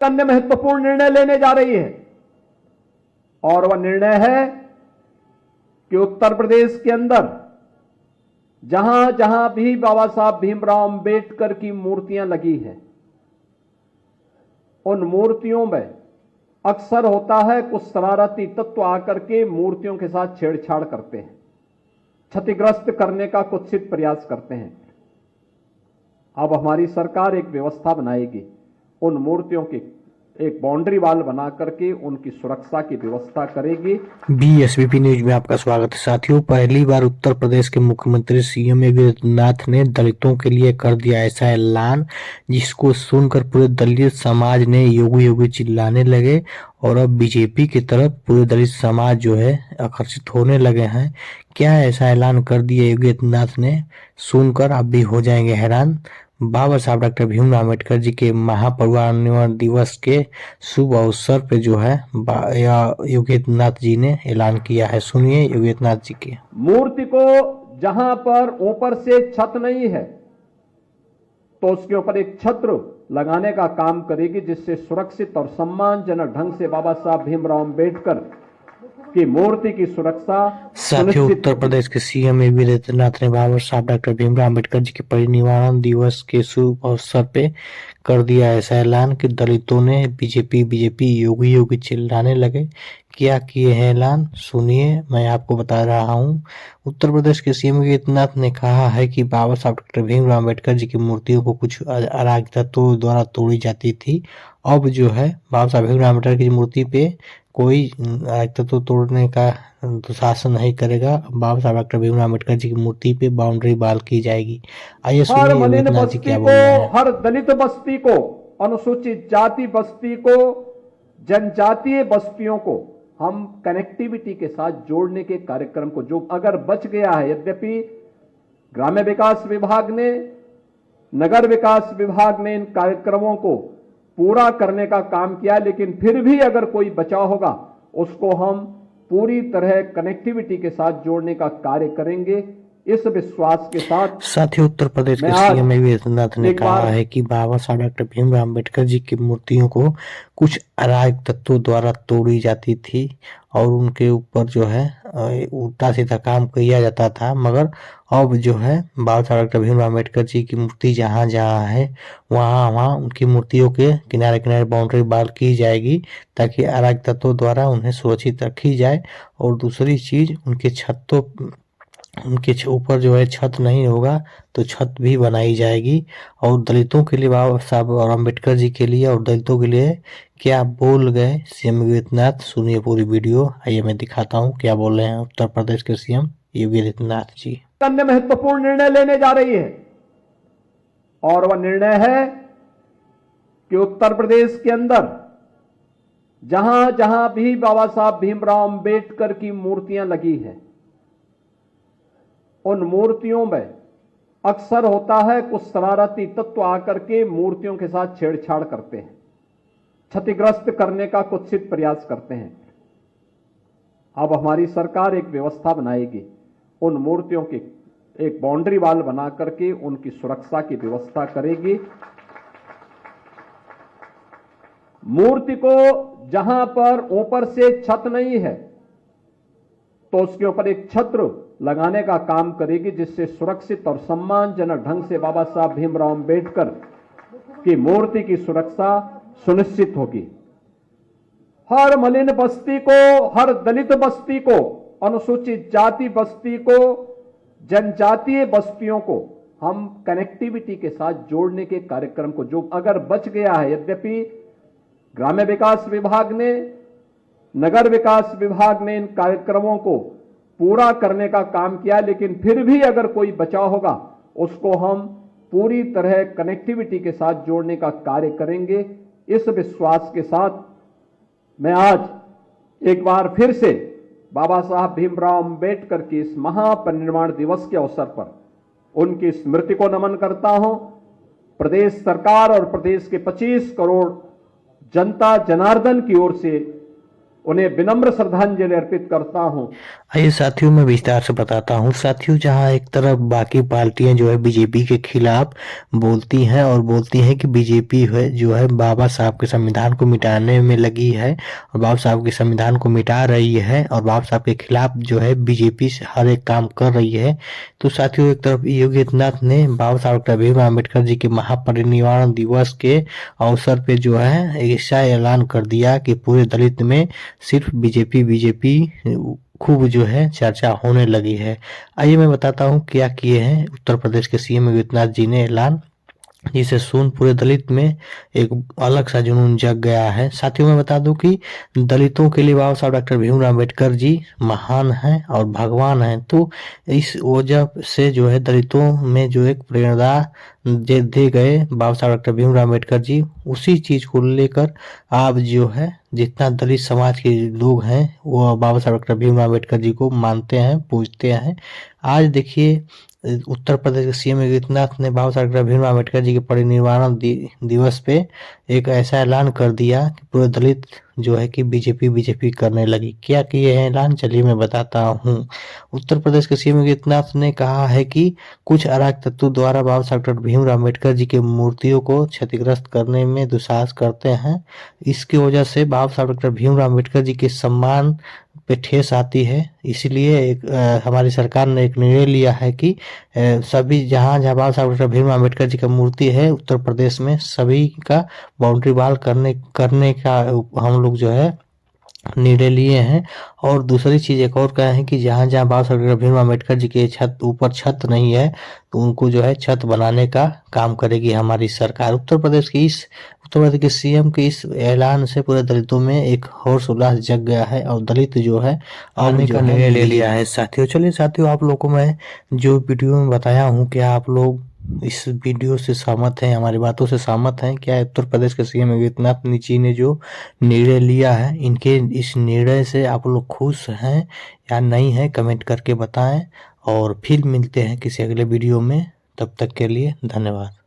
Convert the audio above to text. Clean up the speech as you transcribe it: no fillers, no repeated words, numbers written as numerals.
अन्य महत्वपूर्ण निर्णय लेने जा रही है और वह निर्णय है कि उत्तर प्रदेश के अंदर जहां जहां भी बाबा साहब भीमराव अंबेडकर की मूर्तियां लगी हैं, उन मूर्तियों में अक्सर होता है कुछ शरारती तत्व आकर के मूर्तियों के साथ छेड़छाड़ करते हैं, क्षतिग्रस्त करने का कुत्सित प्रयास करते हैं। अब हमारी सरकार एक व्यवस्था बनाएगी, उन मूर्तियों की एक बाउंड्री वाल बना करके उनकी सुरक्षा की व्यवस्था करेगी। BSBP न्यूज में आपका स्वागत है साथियों। पहली बार उत्तर प्रदेश के मुख्यमंत्री CM योगी आदित्यनाथ ने दलितों के लिए कर दिया ऐसा ऐलान, जिसको सुनकर पूरे दलित समाज ने योगी योगी चिल्लाने लगे और अब बीजेपी की तरफ पूरे दलित समाज जो है आकर्षित होने लगे हैं। क्या ऐसा ऐलान कर दिया योगी आदित्यनाथ ने, सुनकर आप भी हो जाएंगे हैरान। बाबा साहब डॉक्टर भीमराव अम्बेडकर जी के महापरिनिर्वाण दिवस के शुभ अवसर पे जो है योगी आदित्यनाथ जी ने ऐलान किया है। सुनिए योगी आदित्यनाथ जी के। मूर्ति को जहां पर ऊपर से छत नहीं है तो उसके ऊपर एक छत्र लगाने का काम करेगी, जिससे सुरक्षित और सम्मानजनक ढंग से बाबा साहब भीमराव अम्बेडकर की मूर्ति की सुरक्षा। साथियों, उत्तर प्रदेश के CM योगी आदित्यनाथ ने बाबा साहब डॉक्टर भीमराव अम्बेडकर जी के परिनिर्वाण दिवस के शुभ अवसर पे कर दिया ऐसा ऐलान कि दलितों ने बीजेपी योगी योगी चिल्लाने लगे। क्या किए हैं ऐलान, सुनिए, मैं आपको बता रहा हूँ। उत्तर प्रदेश के CM योगी आदित्यनाथ ने कहा है कि बाबा साहब डॉक्टर भीमराव अम्बेडकर जी की मूर्तियों को कुछ अराजक तत्वों द्वारा तोड़ी जाती थी। अब जो है बाबा साहब भीमराव अम्बेडकर की मूर्ति पे कोई अराजक तत्व तोड़ने का दुशासन नहीं करेगा। बाबा साहब डॉक्टर भीमराव अम्बेडकर जी की मूर्ति पे बाउंड्री वाल की जाएगी। आइए सुनिए हर योगी मलिन आदित्यनाथ जी बस्ती क्या को, बोल रहे हैं। हर दलित बस्ती को, अनुसूचित जाति बस्ती को, जनजातीय बस्तियों को हम कनेक्टिविटी के साथ जोड़ने के कार्यक्रम को, जो अगर बच गया है, यद्यपि ग्राम्य विकास विभाग ने, नगर विकास विभाग ने इन कार्यक्रमों को पूरा करने का काम किया, लेकिन फिर भी अगर कोई बचा होगा उसको हम पूरी तरह कनेक्टिविटी के साथ जोड़ने का कार्य करेंगे, इस विश्वास के साथ। साथियों, उत्तर प्रदेश के CM योगी आदित्यनाथ ने कहा है कि बाबा साहब डॉक्टर भीमराव अम्बेडकर जी की मूर्तियों को कुछ अराजक तत्वों द्वारा तोड़ी जाती थी और उनके ऊपर जो है उल्टा सीधा काम किया जाता था, मगर अब जो है बाबा साहब डॉक्टर भीमराव अम्बेडकर जी की मूर्ति जहाँ जहाँ है वहाँ उनकी मूर्तियों के किनारे किनारे बाउंड्री वाल की जाएगी, ताकि अराजक तत्वों द्वारा उन्हें सुरक्षित रखी जाए। और दूसरी चीज, उनके ऊपर जो है छत नहीं होगा तो छत भी बनाई जाएगी। और दलितों के लिए बाबा साहब और अम्बेडकर जी के लिए और दलितों के लिए क्या बोल गए CM योगी आदित्यनाथ, सुनिए पूरी वीडियो। आइए मैं दिखाता हूँ क्या बोल रहे हैं उत्तर प्रदेश के CM योगी आदित्यनाथ जी। अन्य महत्वपूर्ण निर्णय लेने जा रही है और वह निर्णय है कि उत्तर प्रदेश के अंदर जहां जहां भी बाबा साहब भीमराव अंबेडकर की मूर्तियां लगी हैं, उन मूर्तियों में अक्सर होता है कुछ शरारती तत्व आकर के मूर्तियों के साथ छेड़छाड़ करते हैं, क्षतिग्रस्त करने का कुत्सित प्रयास करते हैं। अब हमारी सरकार एक व्यवस्था बनाएगी, उन मूर्तियों की एक बाउंड्री वाल बना करके उनकी सुरक्षा की व्यवस्था करेगी। मूर्ति को जहां पर ऊपर से छत नहीं है तो उसके ऊपर एक छत्र लगाने का काम करेगी, जिससे सुरक्षित और सम्मानजनक ढंग से बाबा साहब भीमराव अम्बेडकर की मूर्ति की सुरक्षा सुनिश्चित होगी। हर मलिन बस्ती को, हर दलित बस्ती को, अनुसूचित जाति बस्ती को, जनजातीय बस्तियों को हम कनेक्टिविटी के साथ जोड़ने के कार्यक्रम को, जो अगर बच गया है, यद्यपि ग्राम्य विकास विभाग ने, नगर विकास विभाग ने इन कार्यक्रमों को पूरा करने का काम किया, लेकिन फिर भी अगर कोई बचा होगा उसको हम पूरी तरह कनेक्टिविटी के साथ जोड़ने का कार्य करेंगे, इस विश्वास के साथ मैं आज एक बार फिर से बाबा साहब भीमराव अंबेडकर की इस महापरिनिर्वाण दिवस के अवसर पर उनकी स्मृति को नमन करता हूं। प्रदेश सरकार और प्रदेश के 25 करोड़ जनता जनार्दन की ओर से उन्हें विनम्र श्रद्धांजलि अर्पित करता हूं। आइए साथियों, मैं विस्तार से बताता हूँ। साथियों, जहाँ एक तरफ बाकी पार्टियां जो है बीजेपी के खिलाफ बोलती हैं और बोलती हैं कि बीजेपी है जो है बाबा साहब के संविधान को मिटाने में लगी है और बाबा साहब के संविधान को मिटा रही है और बाबा साहब के खिलाफ जो है बीजेपी हर एक काम कर रही है। तो साथियों, एक तरफ योगी आदित्यनाथ ने बाबा साहब डॉक्टर भीमराव अम्बेडकर जी के महापरिनिर्वाण दिवस के अवसर पे जो है ऐसा ऐलान कर दिया कि पूरे दलित में सिर्फ बीजेपी खूब जो है चर्चा होने लगी है। आइए मैं बताता हूँ क्या किए हैं उत्तर प्रदेश के सीएम योगी आदित्यनाथ जी ने ऐलान, जिसे सुन पूरे दलित में एक अलग सा जुनून जग गया है। साथियों, मैं बता दूं कि दलितों के लिए बाबा साहब डॉक्टर भीमराव अम्बेडकर जी महान हैं और भगवान हैं। तो इस वजह से जो है दलितों में जो एक प्रेरणा दे गए बाबा साहब डॉक्टर भीमराव अम्बेडकर जी, उसी चीज को लेकर आप जो है जितना दलित समाज के लोग हैं वो बाबा साहब डॉक्टर भीमराव अम्बेडकर जी को मानते हैं, पूजते हैं। आज देखिए उत्तर प्रदेश के सीएम योगी आदित्यनाथ ने बाबा साहब डॉक्टर भीमराव अम्बेडकर जी के परिनिर्वाण दिवस पे एक ऐसा ऐलान कर दिया कि पूरे दलित जो है कि बीजेपी करने लगी। क्या किए हैं ऐलान, चलिए मैं बताता हूँ। उत्तर प्रदेश के सीएम योगी आदित्यनाथ ने कहा है कि कुछ अराजक तत्वों द्वारा बाबा साहब डॉक्टर भीमराव अम्बेडकर जी के मूर्तियों को क्षतिग्रस्त करने में दुस्साहस करते हैं। इसकी वजह से बाबा साहब डॉक्टर भीमराव अम्बेडकर जी के सम्मान पे ठेस आती है। इसलिए हमारी सरकार ने एक निर्णय लिया है कि सभी जहाँ बाबा साहब डॉक्टर भीमराव अम्बेडकर जी का मूर्ति है उत्तर प्रदेश में सभी का बाउंड्री वॉल करने का हम लोग जो है निर्णय लिए हैं। और दूसरी चीज एक और कहे हैं कि जहाँ बाबा साहब डॉक्टर भीमराव अम्बेडकर जी के ऊपर छत नहीं है तो उनको जो है छत बनाने का काम करेगी हमारी सरकार। उत्तर प्रदेश के सीएम के इस ऐलान से पूरे दलितों में एक हर्ष उल्लास जग गया है और दलित जो है आने का निर्णय ले लिया है। साथियों, चलिए साथियों, आप लोगों को मैं जो वीडियो में बताया हूँ, क्या आप लोग इस वीडियो से सहमत हैं, हमारी बातों से सहमत हैं? क्या उत्तर प्रदेश के सीएम योगी आदित्यनाथ जी ने जो निर्णय लिया है, इनके इस निर्णय से आप लोग खुश हैं या नहीं है, कमेंट करके बताएं। और फिर मिलते हैं किसी अगले वीडियो में, तब तक के लिए धन्यवाद।